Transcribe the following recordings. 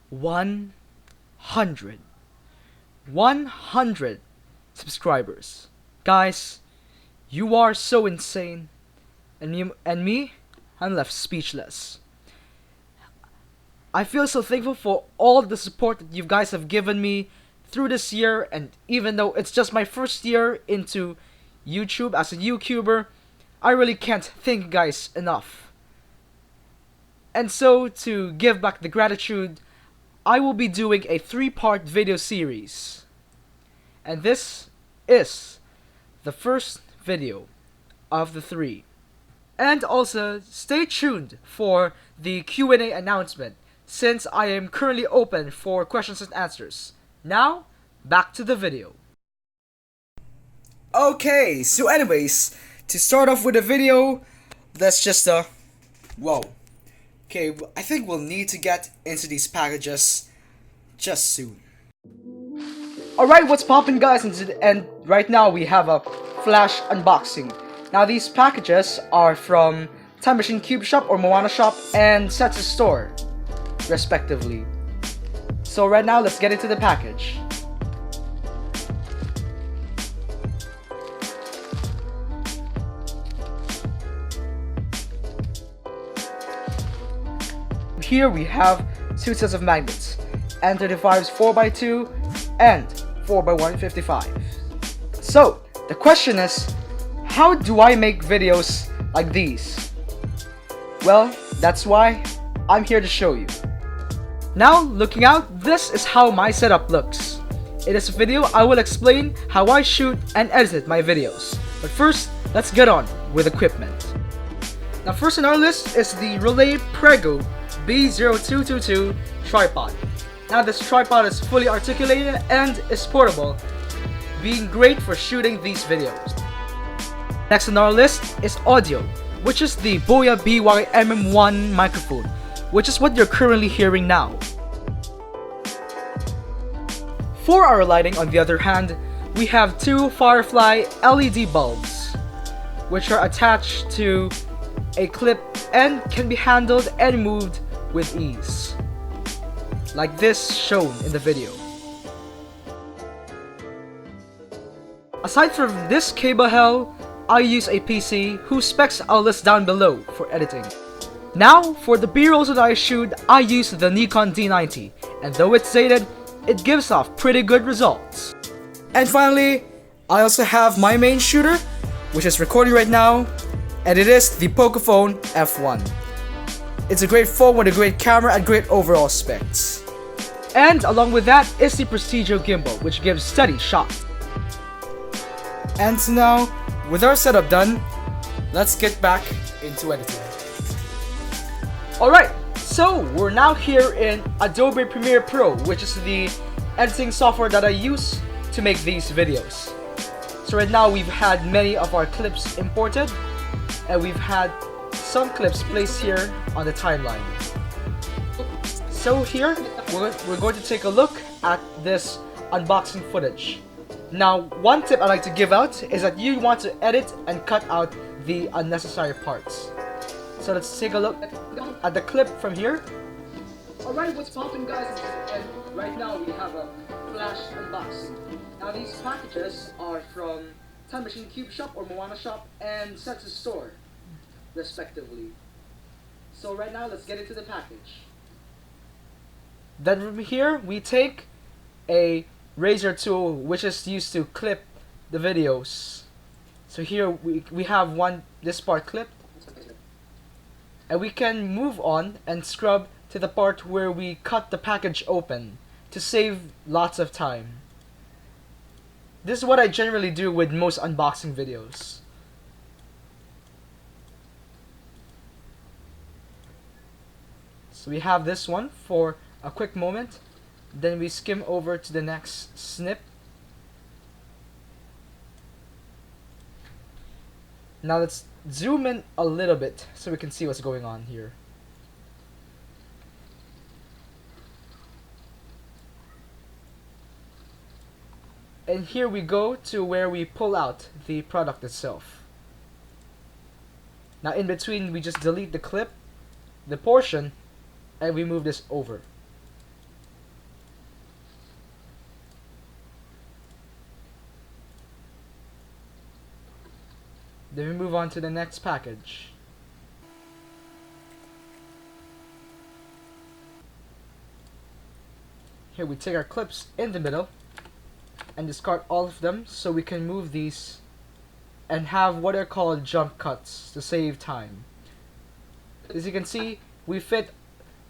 100. 100 subscribers. Guys, you are so insane. And me, I'm left speechless. I feel so thankful for all the support that you guys have given me through this year, and even though it's just my first year into YouTube as a YouTuber, I really can't thank you guys enough. And so, to give back the gratitude, I will be doing a 3-part video series. And this is the first video of the 3. And also, stay tuned for the Q&A announcement, since I am currently open for questions and answers. Now, back to the video. Okay, so anyways, to start off with the video, let's just, whoa. Okay, I think we'll need to get into these packages just soon. Alright, what's poppin', guys? And right now we have a flash unboxing. Now these packages are from Time Machine Cube Shop or Moana Shop and Setsu Store, respectively. So right now, let's get into the package. Here we have 2 sets of magnets, N35's 4x2 and 4x155. So, the question is, how do I make videos like these? Well, that's why I'm here to show you. Now, looking out, this is how my setup looks. In this video, I will explain how I shoot and edit my videos. But first, let's get on with equipment. Now first on our list is the Relay Prego B0222 tripod. Now this tripod is fully articulated and is portable, being great for shooting these videos. Next on our list is audio, which is the Boya BY-MM1 microphone, which is what you're currently hearing now. For our lighting, on the other hand, we have 2 Firefly LED bulbs, which are attached to a clip and can be handled and moved with ease, like this shown in the video. Aside from this cable hell, I use a PC whose specs I'll list down below for editing. Now, for the B-rolls that I shoot, I use the Nikon D90, and though it's dated, it gives off pretty good results. And finally, I also have my main shooter, which is recording right now, and it is the Pocophone F1. It's a great phone with a great camera and great overall specs. And along with that is the Prestigio gimbal, which gives steady shots. And so now, with our setup done, let's get back into editing. Alright, so we're now here in Adobe Premiere Pro, which is the editing software that I use to make these videos. So right now we've had many of our clips imported, and we've had some clips placed here on the timeline. So here, we're going to take a look at this unboxing footage. Now, one tip I like to give out is that you want to edit and cut out the unnecessary parts. So let's take a look at the clip from here. Alright, what's poppin', guys? And right now we have a flash unboxing. Now these packages are from Time Machine Cube Shop or Moana Shop and Setsu Store, respectively. So right now, let's get into the package. Then from here, we take a Razer tool, which is used to clip the videos. So here we have this part clipped, and we can move on and scrub to the part where we cut the package open to save lots of time. This is what I generally do with most unboxing videos. So we have this one for a quick moment, then we skim over to the next snip. Now let's zoom in a little bit so we can see what's going on here. And here we go to where we pull out the product itself. Now in between, we just delete the clip, the portion, and we move this over. Then we move on to the next package. Here we take our clips in the middle and discard all of them so we can move these and have what are called jump cuts to save time. As you can see, we fit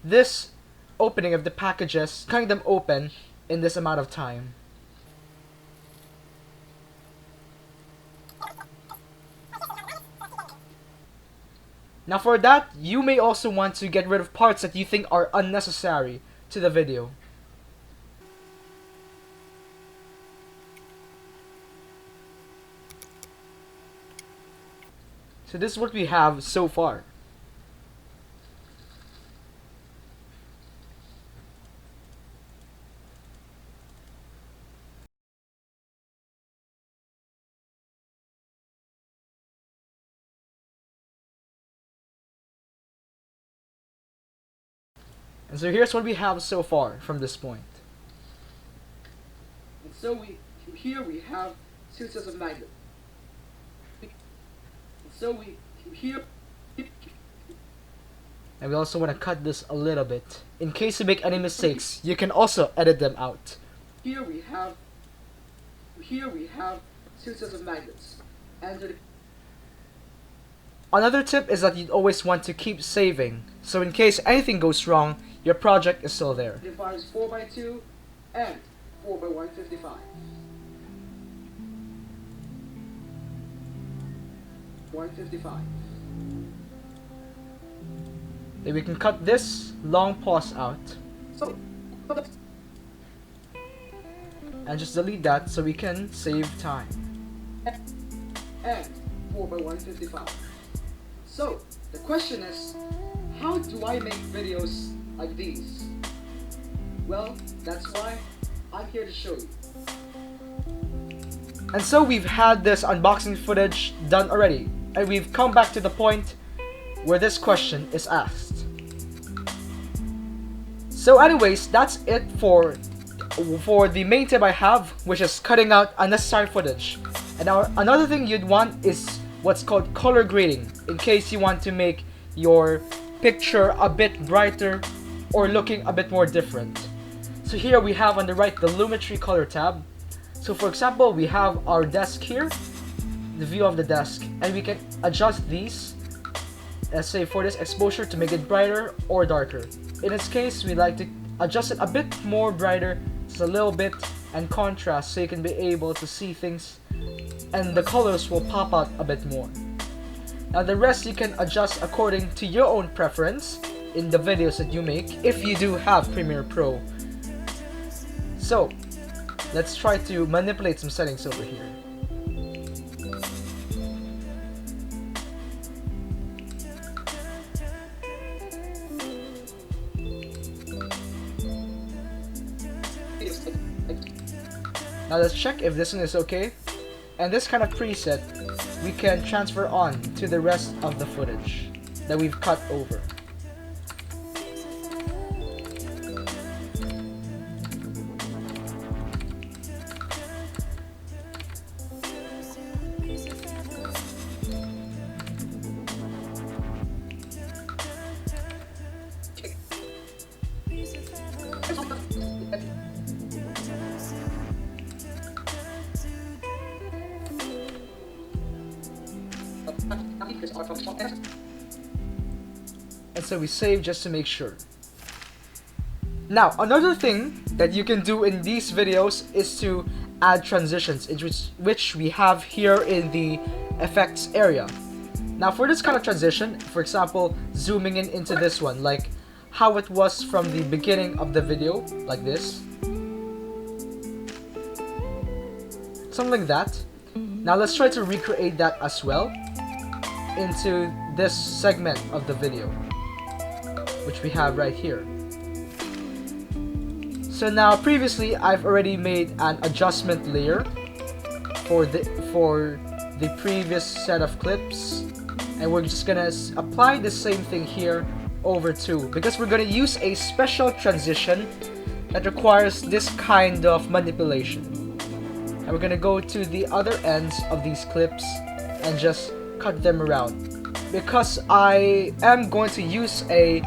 this opening of the packages, cutting them open in this amount of time. Now for that, you may also want to get rid of parts that you think are unnecessary to the video. So this is what we have so far. And so here's what we have so far from this point. And so here we have two sets of magnets. And we also want to cut this a little bit. In case you make any mistakes, you can also edit them out. Here we have two sets of magnets. And another tip is that you'd always want to keep saving, so in case anything goes wrong, your project is still there. Defines 4x2 and 4x155. 155. Then we can cut this long pause out. And just delete that so we can save time. And 4x155. So, the question is, how do I make videos like these? Well, that's why I'm here to show you. And so we've had this unboxing footage done already, and we've come back to the point where this question is asked. So anyways, that's it for the main tip I have, which is cutting out unnecessary footage. And now another thing you'd want is what's called color grading, in case you want to make your picture a bit brighter or looking a bit more different. So here we have on the right the Lumetri color tab. So for example, we have our desk here, the view of the desk, and we can adjust these, let's say for this exposure, to make it brighter or darker. In this case, we like to adjust it a bit more brighter, just a little bit, and contrast so you can be able to see things and the colors will pop out a bit more. Now the rest you can adjust according to your own preference in the videos that you make, if you do have Premiere Pro. So let's try to manipulate some settings over here. Now let's check if this one is okay. And this kind of preset we can transfer on to the rest of the footage that we've cut over. And so we save just to make sure. Now another thing that you can do in these videos is to add transitions, which we have here in the effects area. Now for this kind of transition, for example, zooming in into this one, like how it was from the beginning of the video, like this, something like that. Now let's try to recreate that as well into this segment of the video, which we have right here. So now previously I've already made an adjustment layer for the previous set of clips, and we're just gonna apply the same thing here over too, because we're gonna use a special transition that requires this kind of manipulation. And we're gonna go to the other ends of these clips and just cut them around, because I am going to use a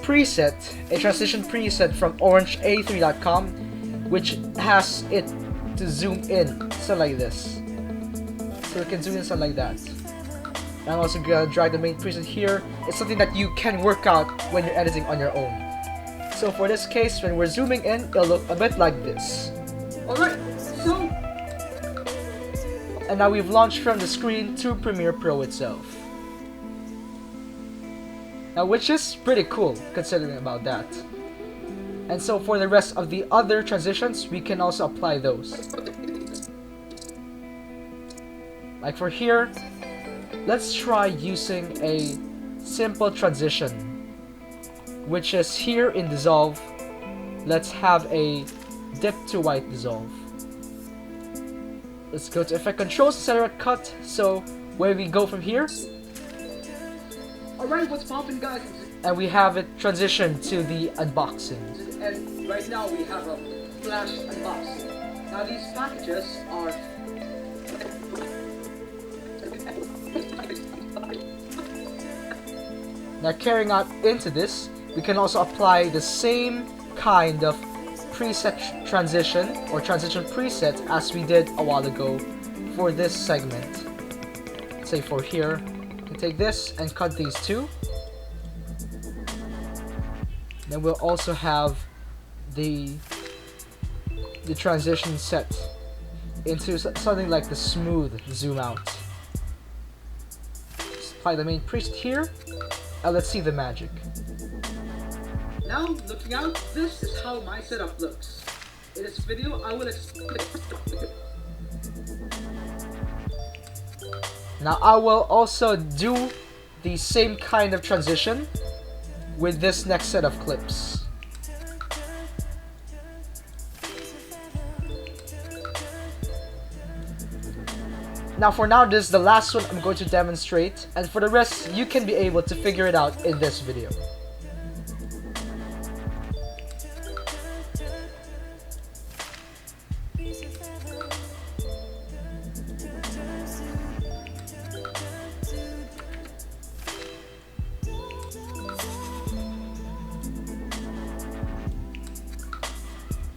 preset, a transition preset from orangeA3.com, which has it to zoom in, so like this. So we can zoom in something like that. I'm also gonna drag the main preset here. It's something that you can work out when you're editing on your own. So for this case, when we're zooming in, it'll look a bit like this. Alright, so... And now we've launched from the screen to Premiere Pro itself. Now, which is pretty cool, considering about that. And so for the rest of the other transitions, we can also apply those. Like for here, let's try using a simple transition, which is here in Dissolve. Let's have a dip to white dissolve. Let's go to Effect Controls, Accelerate Cut. So where we go from here. Alright, what's poppin', guys? And we have it transition to the unboxing. And right now we have a flash unboxing. Now these packages are... Now carrying out into this, we can also apply the same kind of preset transition or transition preset as we did a while ago for this segment. Say for here, we can take this and cut these two. Then we'll also have the transition set into something like the smooth zoom out. Just apply the main preset here. Let's see the magic. Now, looking out, this is how my setup looks. In this video, I will explain. Now, I will also do the same kind of transition with this next set of clips. Now for now, this is the last one I'm going to demonstrate, and for the rest, you can be able to figure it out in this video.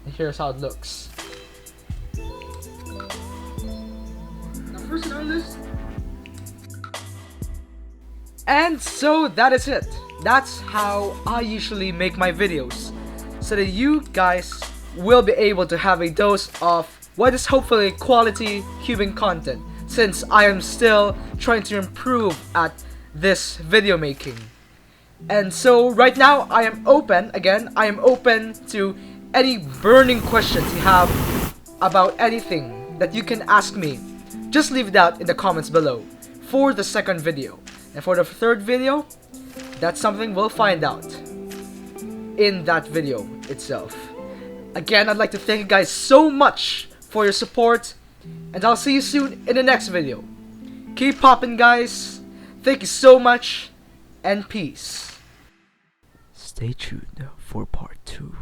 And here's how it looks. And so that is it. That's how I usually make my videos, so that you guys will be able to have a dose of what is hopefully quality human content, since I am still trying to improve at this video making. And so right now I am open to any burning questions you have about anything that you can ask me. Just leave it out in the comments below for the second video. And for the third video, that's something we'll find out in that video itself. Again, I'd like to thank you guys so much for your support, and I'll see you soon in the next video. Keep popping, guys. Thank you so much, and peace. Stay tuned for part 2.